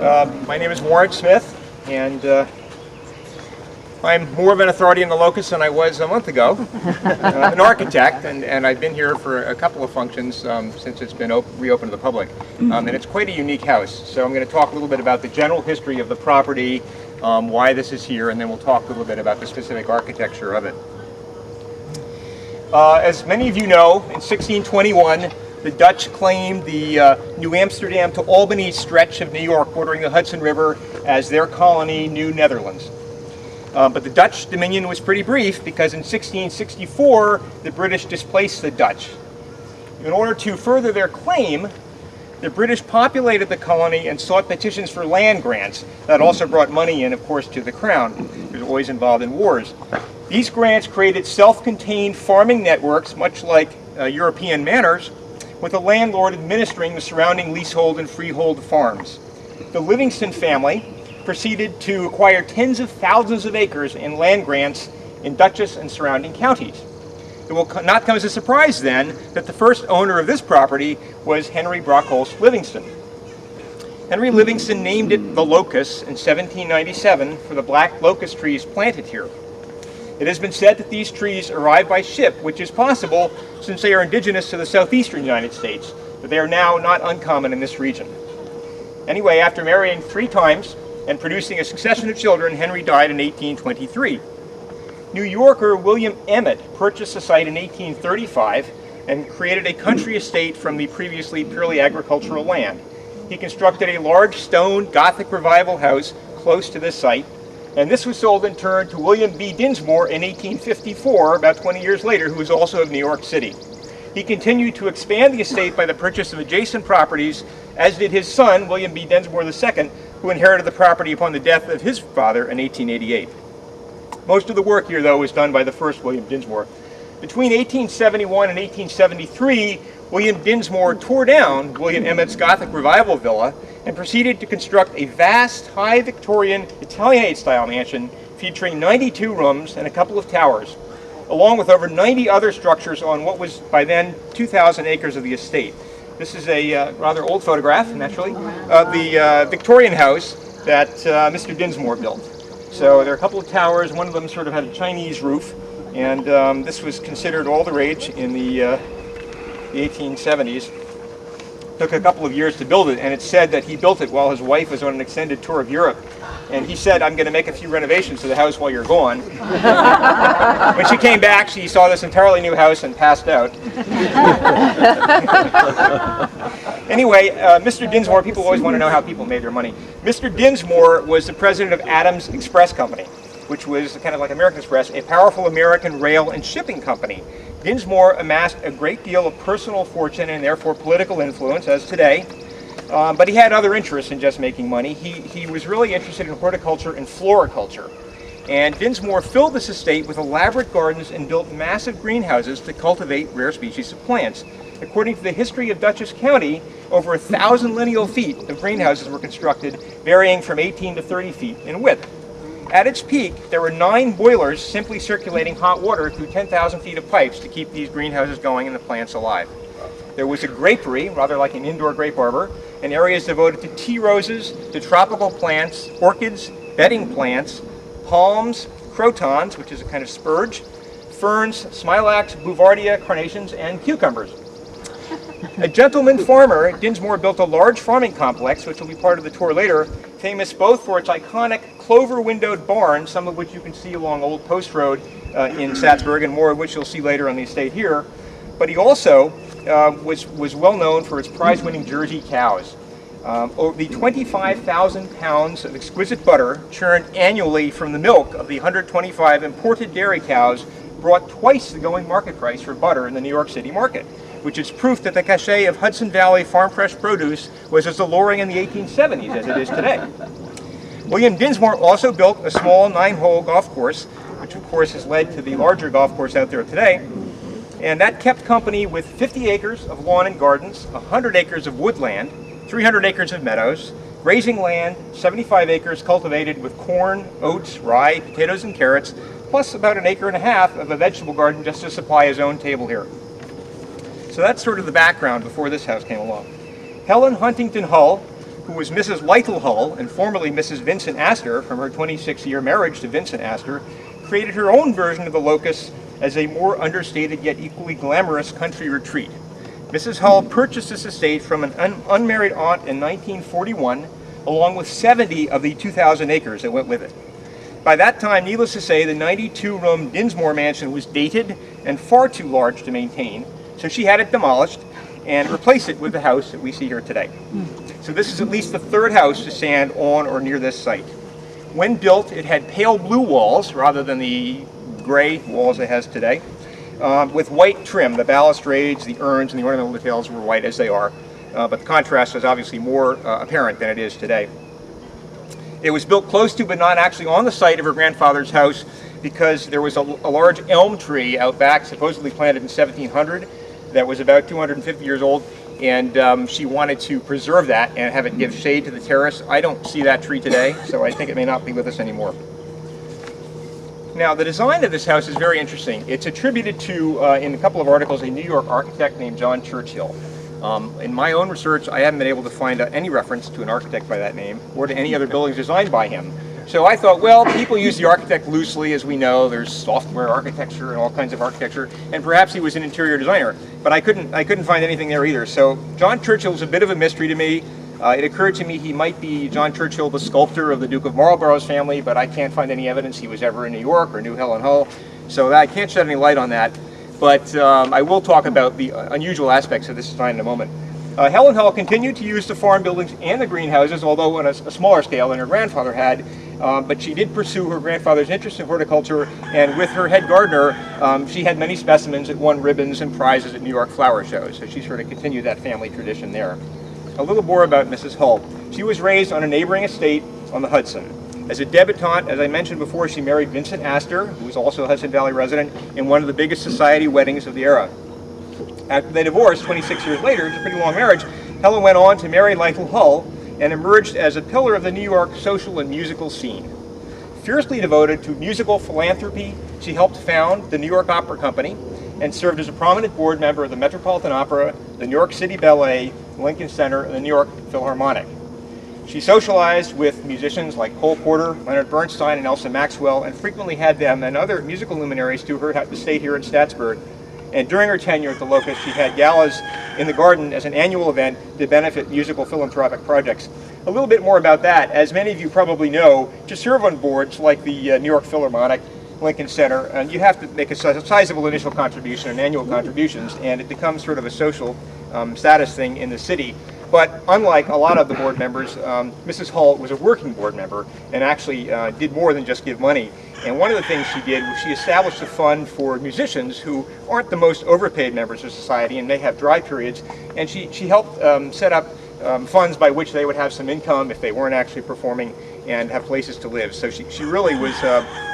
My name is Warren Smith, and I'm more of an authority in the Locusts than I was a month ago. An architect, and I've been here for a couple of functions since it's been reopened to the public. And it's quite a unique house. So I'm going to talk a little bit about the general history of the property, why this is here, and then we'll talk a little bit about the specific architecture of it. As many of you know, in 1621, the Dutch claimed the New Amsterdam to Albany stretch of New York bordering the Hudson River as their colony, New Netherlands. But the Dutch dominion was pretty brief because in 1664, the British displaced the Dutch. In order to further their claim, the British populated the colony and sought petitions for land grants. That also brought money in, of course, to the crown. It was always involved in wars. These grants created self-contained farming networks, much like European manors, with a landlord administering the surrounding leasehold and freehold farms. The Livingston family proceeded to acquire tens of thousands of acres in land grants in Dutchess and surrounding counties. It will not come as a surprise then that the first owner of this property was Henry Brockholst Livingston. Henry Livingston named it the Locusts in 1797 for the black locust trees planted here. It has been said that these trees arrived by ship, which is possible since they are indigenous to the southeastern United States, but they are now not uncommon in this region. Anyway, after marrying 3 times and producing a succession of children, Henry died in 1823. New Yorker William Emmett purchased the site in 1835 and created a country estate from the previously purely agricultural land. He constructed a large stone Gothic Revival house close to this site, and this was sold in turn to William B. Dinsmore in 1854, about 20 years later, who was also of New York City. He continued to expand the estate by the purchase of adjacent properties, as did his son, William B. Dinsmore II, who inherited the property upon the death of his father in 1888. Most of the work here, though, was done by the first William Dinsmore. Between 1871 and 1873, William Dinsmore tore down William Emmett's Gothic Revival villa and proceeded to construct a vast, high Victorian Italianate-style mansion featuring 92 rooms and a couple of towers, along with over 90 other structures on what was by then 2,000 acres of the estate. This is a rather old photograph, naturally, of the Victorian house that Mr. Dinsmore built. So there are a couple of towers. One of them sort of had a Chinese roof, and this was considered all the rage in the 1870s. Took a couple of years to build it, and it's said that he built it while his wife was on an extended tour of Europe. And he said, "I'm going to make a few renovations to the house while you're gone." When she came back, she saw this entirely new house and passed out. Anyway, Mr. Dinsmore, people always want to know how people made their money. Mr. Dinsmore was the president of Adams Express Company, which was kind of like American Express, a powerful American rail and shipping company. Dinsmore amassed a great deal of personal fortune and therefore political influence, as today, but he had other interests in just making money. He was really interested in horticulture and floriculture. And Dinsmore filled this estate with elaborate gardens and built massive greenhouses to cultivate rare species of plants. According to the history of Dutchess County, over 1,000 lineal feet of greenhouses were constructed, varying from 18 to 30 feet in width. At its peak, there were 9 boilers simply circulating hot water through 10,000 feet of pipes to keep these greenhouses going and the plants alive. There was a grapery, rather like an indoor grape arbor, and areas devoted to tea roses, to tropical plants, orchids, bedding plants, palms, crotons, which is a kind of spurge, ferns, smilax, bouvardia, carnations, and cucumbers. A gentleman farmer, Dinsmore built a large farming complex, which will be part of the tour later, famous both for its iconic clover-windowed barns, some of which you can see along Old Post Road in Satsburg, and more of which you'll see later on the estate here. But he also was well known for its prize-winning Jersey cows. Over the 25,000 pounds of exquisite butter churned annually from the milk of the 125 imported dairy cows brought twice the going market price for butter in the New York City market, which is proof that the cachet of Hudson Valley farm fresh produce was as alluring in the 1870s as it is today. William Dinsmore also built a small 9-hole golf course, which of course has led to the larger golf course out there today, and that kept company with 50 acres of lawn and gardens, 100 acres of woodland, 300 acres of meadows, grazing land, 75 acres cultivated with corn, oats, rye, potatoes, and carrots, plus about 1.5 acres of a vegetable garden just to supply his own table here. So that's sort of the background before this house came along. Helen Huntington Hull who was Mrs. Lytle Hull and formerly Mrs. Vincent Astor from her 26-year marriage to Vincent Astor, created her own version of the Locusts as a more understated yet equally glamorous country retreat. Mrs. Hull purchased this estate from an unmarried aunt in 1941, along with 70 of the 2,000 acres that went with it. By that time, needless to say, the 92-room Dinsmore mansion was dated and far too large to maintain, so she had it demolished and replaced it with the house that we see here today. So this is at least the third house to stand on or near this site. When built, it had pale blue walls rather than the gray walls it has today, with white trim. The balustrades, the urns, and the ornamental details were white as they are, but the contrast was obviously more apparent than it is today. It was built close to, but not actually on the site of her grandfather's house, because there was a large elm tree out back, supposedly planted in 1700, that was about 250 years old, and she wanted to preserve that and have it give shade to the terrace. I don't see that tree today, so I think it may not be with us anymore. Now, the design of this house is very interesting. It's attributed to, in a couple of articles, a New York architect named John Churchill. In my own research, I haven't been able to find any reference to an architect by that name or to any other buildings designed by him. So I thought, well, people use the architect loosely, as we know. There's software architecture and all kinds of architecture, and perhaps he was an interior designer, but I couldn't find anything there either. So John Churchill is a bit of a mystery to me. It occurred to me he might be John Churchill, the sculptor of the Duke of Marlborough's family, but I can't find any evidence he was ever in New York or knew Helen Hull, so I can't shed any light on that. But I will talk about the unusual aspects of this design in a moment. Helen Hull continued to use the farm buildings and the greenhouses, although on a smaller scale than her grandfather had, but she did pursue her grandfather's interest in horticulture, and with her head gardener, she had many specimens that won ribbons and prizes at New York flower shows, so she sort of continued that family tradition there. A little more about Mrs. Hull. She was raised on a neighboring estate on the Hudson. As a debutante, as I mentioned before, she married Vincent Astor, who was also a Hudson Valley resident, in one of the biggest society weddings of the era. After they divorced 26 years later, it's a pretty long marriage, Helen went on to marry Lytle Hull and emerged as a pillar of the New York social and musical scene. Fiercely devoted to musical philanthropy, she helped found the New York Opera Company and served as a prominent board member of the Metropolitan Opera, the New York City Ballet, Lincoln Center, and the New York Philharmonic. She socialized with musicians like Cole Porter, Leonard Bernstein, and Elsa Maxwell, and frequently had them and other musical luminaries to her estate here in Staatsburg. And during her tenure at the Locusts, she had galas in the garden as an annual event to benefit musical philanthropic projects. A little bit more about that. As many of you probably know, to serve on boards like the New York Philharmonic, Lincoln Center, and you have to make a sizable initial contribution and annual contributions, and it becomes sort of a social status thing in the city. But unlike a lot of the board members, Mrs. Hull was a working board member and actually did more than just give money. And one of the things she did was she established a fund for musicians who aren't the most overpaid members of society and may have dry periods, and she helped set up funds by which they would have some income if they weren't actually performing and have places to live. So she really was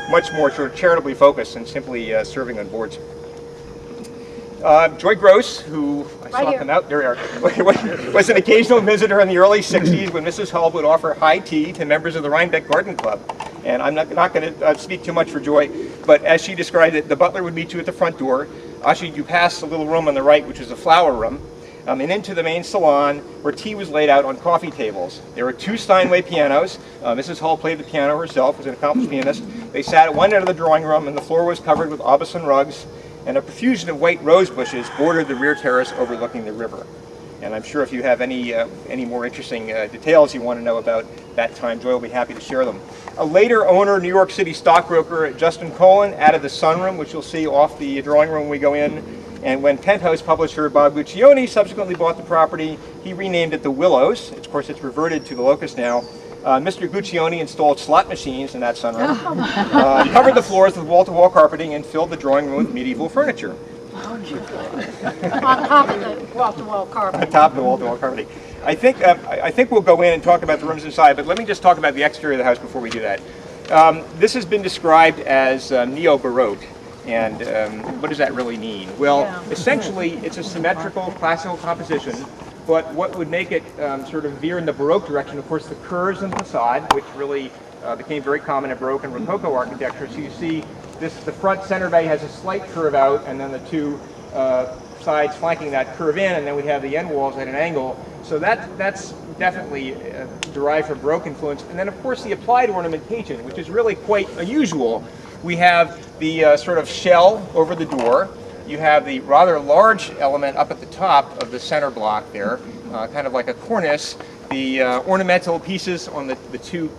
much more sort of charitably focused than simply serving on boards. Joy Gross, who I saw come out, there we are, was an occasional visitor in the early 60s when Mrs. Hull would offer high tea to members of the Rhinebeck Garden Club. And I'm not going to speak too much for Joy, but as she described it, the butler would meet you at the front door, ushered you past the little room on the right, which was a flower room, and into the main salon where tea was laid out on coffee tables. There were two Steinway pianos. Mrs. Hull played the piano herself, was an accomplished pianist. They sat at one end of the drawing room, and the floor was covered with Aubusson rugs, and a profusion of white rose bushes bordered the rear terrace overlooking the river. And I'm sure if you have any more interesting details you want to know about that time, Joy will be happy to share them. A later owner, New York City stockbroker Justin Colin, added the sunroom, which you'll see off the drawing room when we go in. And when Penthouse publisher Bob Guccione subsequently bought the property, he renamed it the Willows. Of course, it's reverted to the Locust now. Mr. Guccione installed slot machines in that sunroom, covered the floors with wall-to-wall carpeting, and filled the drawing room with medieval furniture. On top of the wall-to-wall carpeting. On top of the wall-to-wall carpeting. I think we'll go in and talk about the rooms inside, but let me just talk about the exterior of the house before we do that. This has been described as neo-Baroque. And what does that really mean? Well, essentially, it's a symmetrical classical composition, but what would make it sort of veer in the Baroque direction, of course, the curves in the facade, which really became very common in Baroque and Rococo architecture. So you see the front center bay has a slight curve out, and then the two sides flanking that curve in, and then we have the end walls at an angle. So that's definitely derived from Baroque influence. And then, of course, the applied ornamentation, which is really quite unusual. We have the sort of shell over the door. You have the rather large element up at the top of the center block there, kind of like a cornice. The ornamental pieces on the two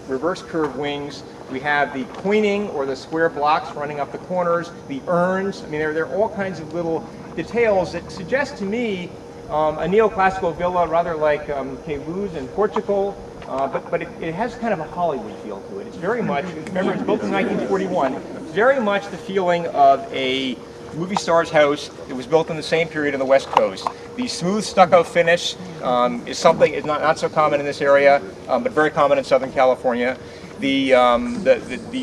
reverse curved wings. We have the pointing or the square blocks running up the corners, the urns. I mean, there are all kinds of little details that suggest to me a neoclassical villa, rather like Queiroz in Portugal, but it has kind of a Hollywood feel to it. It's very much, remember it's built in 1941, very much the feeling of a movie star's house. It was built in the same period on the West Coast. The smooth stucco finish is something, is not so common in this area, but very common in Southern California. The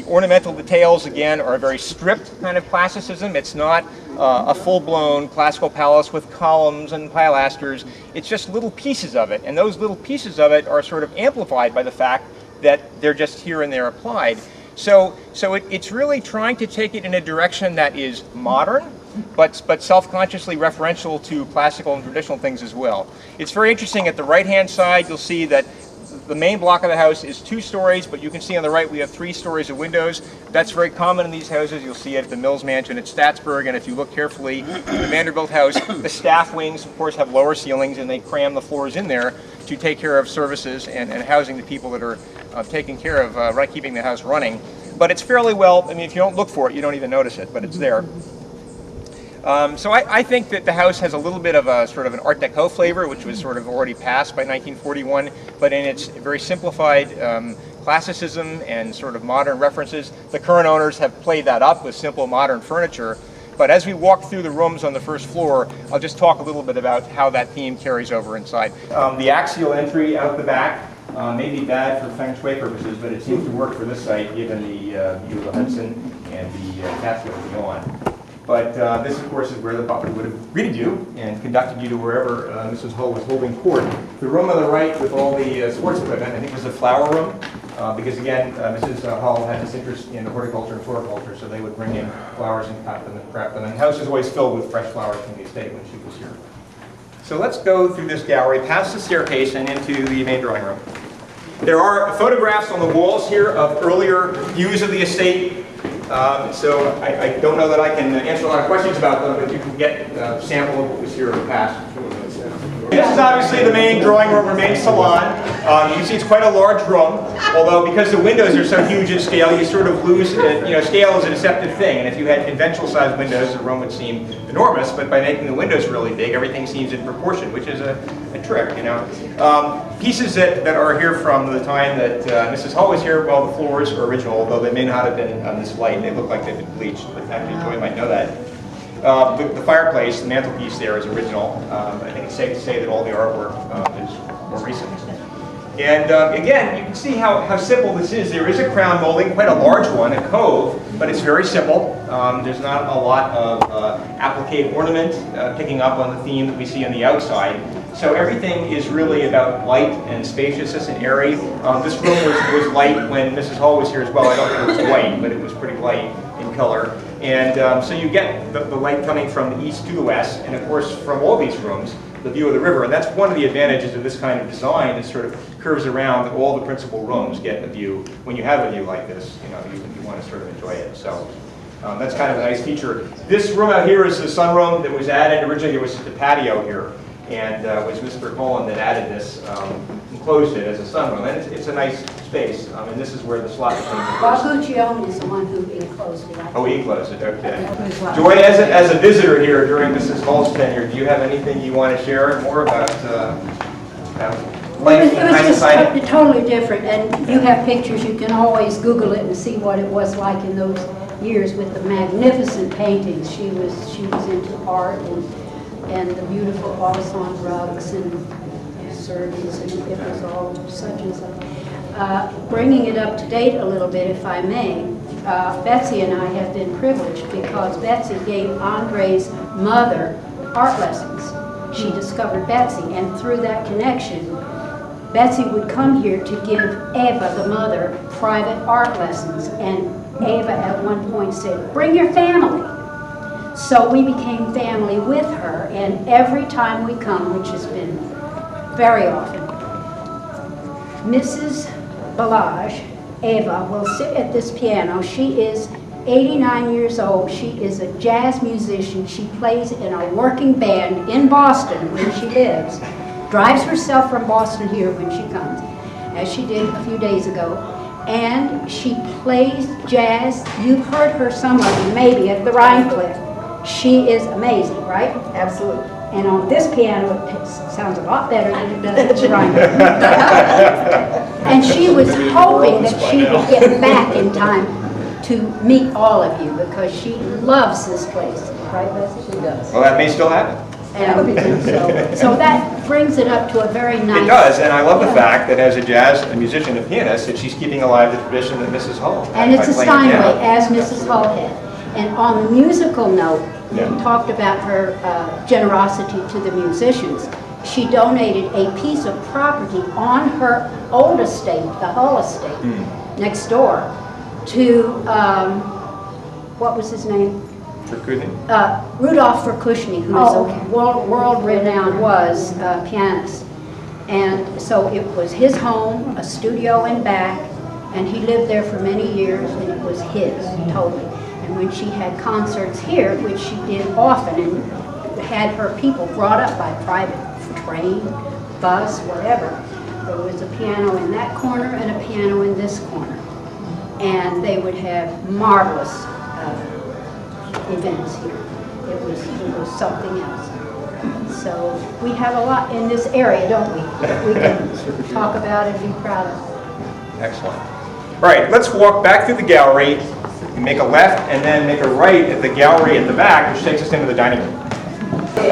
ornamental details, again, are a very stripped kind of classicism. It's not a full-blown classical palace with columns and pilasters. It's just little pieces of it, and those little pieces of it are sort of amplified by the fact that they're just here and there applied. So it's really trying to take it in a direction that is modern, but self-consciously referential to classical and traditional things as well. It's very interesting. At the right-hand side, you'll see that the main block of the house is 2 stories, but you can see on the right we have 3 stories of windows. That's very common in these houses. You'll see it at the Mills Mansion at Statsburg, and if you look carefully, the Vanderbilt house, the staff wings, of course, have lower ceilings, and they cram the floors in there to take care of services and housing the people that are taking care of keeping the house running. But it's fairly well, I mean, if you don't look for it, you don't even notice it, but it's there. So I think that the house has a little bit of a sort of an Art Deco flavor, which was sort of already passed by 1941, but in its very simplified classicism and sort of modern references, the current owners have played that up with simple modern furniture. But as we walk through the rooms on the first floor, I'll just talk a little bit about how that theme carries over inside. The axial entry out the back may be bad for feng shui purposes, but it seems to work for this site given the view of the Hudson and the Catskills beyond. But this, of course, is where the butler would have greeted you and conducted you to wherever Mrs. Hull was holding court. The room on the right with all the sports equipment, I think, was a flower room, because, again, Mrs. Hull had this interest in horticulture and floriculture, so they would bring in flowers and cut them and prep them. And the house was always filled with fresh flowers from the estate when she was here. So let's go through this gallery, past the staircase, and into the main drawing room. There are photographs on the walls here of earlier views of the estate. So I don't know that I can answer a lot of questions about them, but you can get a sample of what was here in the past. This is obviously the main drawing room or main salon. You can see it's quite a large room, although because the windows are so huge in scale, you sort of lose, scale is a deceptive thing. And if you had conventional sized windows, the room would seem enormous, but by making the windows really big, everything seems in proportion, which is a trick, Pieces that are here from the time that Mrs. Hull was here, well, the floors are original, although they may not have been on this light. They look like they've been bleached, but actually Joy might know that. The fireplace, the mantelpiece there is original. I think it's safe to say that all the artwork is more recent. And again, you can see how simple this is. There is a crown molding, quite a large one, a cove, but it's very simple. There's not a lot of applique ornament picking up on the theme that we see on the outside. So everything is really about light and spaciousness and airy. This room was light when Mrs. Hull was here as well. I don't think it was white, but it was pretty light in color. And so you get the light coming from the east to the west, and of course from all these rooms, the view of the river. And that's one of the advantages of this kind of design. It sort of curves around, all the principal rooms get a view. When you have a view like this, you want to sort of enjoy it. So that's kind of a nice feature. This room out here is the sunroom that was added. Originally there was just a patio here, and it was Mr. Cullen that added this, enclosed it as a sunroom. And it's a nice space, and this is where the slot machine is. Bob Guccione is the one who enclosed it. Oh, he closed it, okay. Joy, as a visitor here during Mrs. Hull's tenure, do you have anything you want to share more about life in high society? It was just totally different, and you have pictures. You can always Google it and see what it was like in those years with the magnificent paintings. She was into art and the beautiful balsam rugs and servants, and it was all such and such. Bringing it up to date a little bit, if I may, Betsy and I have been privileged because Betsy gave Andre's mother art lessons. She discovered Betsy, and through that connection, Betsy would come here to give Eva, the mother, private art lessons, and Eva at one point said, "Bring your family." So we became family with her, and every time we come, which has been very often, Mrs. Balaj, Ava, will sit at this piano. She is 89 years old. She is a jazz musician. She plays in a working band in Boston, where she lives. Drives herself from Boston here when she comes, as she did a few days ago. And she plays jazz. You've heard her, some of you, maybe, at the Rhinecliff. She is amazing, right? Absolutely. And on this piano, it sounds a lot better than it does at the Rhinebeck. And she was hoping that she would get back in time to meet all of you, because she loves this place, right, Leslie? She does. Well, that may still happen. And so that brings it up to a very nice... It does, and I love the fact that as a musician, a pianist, that she's keeping alive the tradition that Mrs. Hull had. And it's a by playing the Steinway, piano. as Mrs. Hull had. And on the musical note, we Yeah. talked about her generosity to the musicians. She donated a piece of property on her old estate, the Hull estate, next door, to, what was his name? For Kootenai? Rudolph Verkushny, who is a world-renowned pianist. And so it was his home, a studio in back, and he lived there for many years, and it was his, totally. And when she had concerts here, which she did often, and had her people brought up by private train, bus, whatever, there was a piano in that corner and a piano in this corner. And they would have marvelous events here. It was something else. So we have a lot in this area, don't we? That we can talk about and be proud of. Excellent. All right, let's walk back through the gallery, and make a left, and then make a right at the gallery at the back, which takes us into the dining room.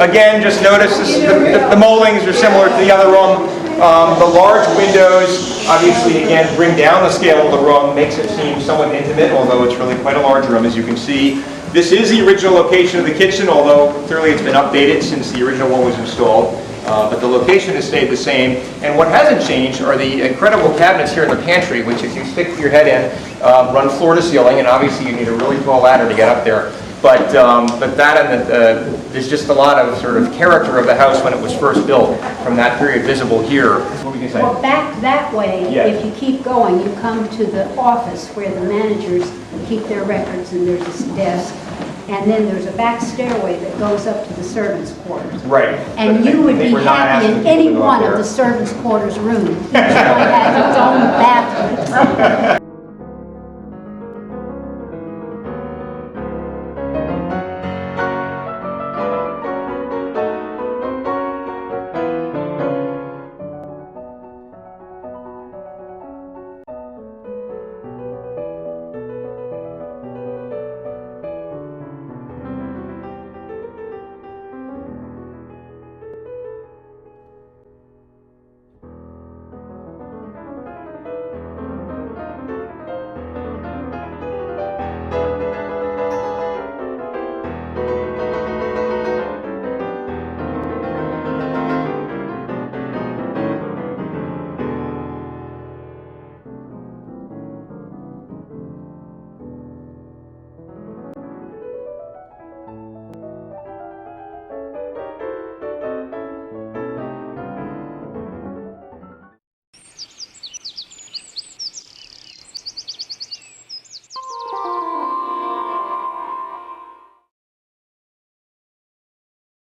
Again, just notice the moldings are similar to the other room. The large windows, obviously, again, bring down the scale of the room, makes it seem somewhat intimate, although it's really quite a large room, as you can see. This is the original location of the kitchen, although clearly it's been updated since the original one was installed. But the location has stayed the same. And what hasn't changed are the incredible cabinets here in the pantry, which if you stick your head in, run floor to ceiling, and obviously you need a really tall ladder to get up there. But that and there's just a lot of sort of character of the house when it was first built from that period visible here. What were you going to Well, say? back that way, Yes. if you keep going, you come to the office where the managers keep their records, and there's this desk. And then there's a back stairway that goes up to the servants' quarters. Right. And But you would I think be we're not happy asking in people to any go up one of there. the servants' quarters rooms. Each one has its own bathroom.